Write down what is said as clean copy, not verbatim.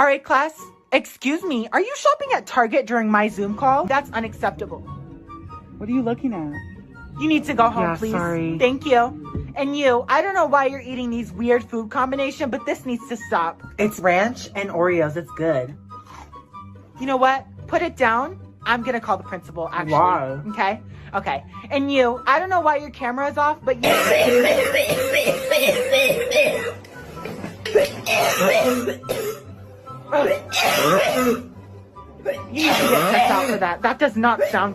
All right, class. Excuse me, are you shopping at Target during my Zoom call? That's unacceptable. What are you looking at? You need to go home, Yeah, please. sorry. Thank you. And you, I don't know why you're eating these weird food combination, but this needs to stop. It's ranch and Oreos. It's good. You know what? Put it down. I'm gonna call the principal, actually. Why? Okay? Okay. And you, I don't know why your camera is off, but you... You need to get checked out for that. That does not sound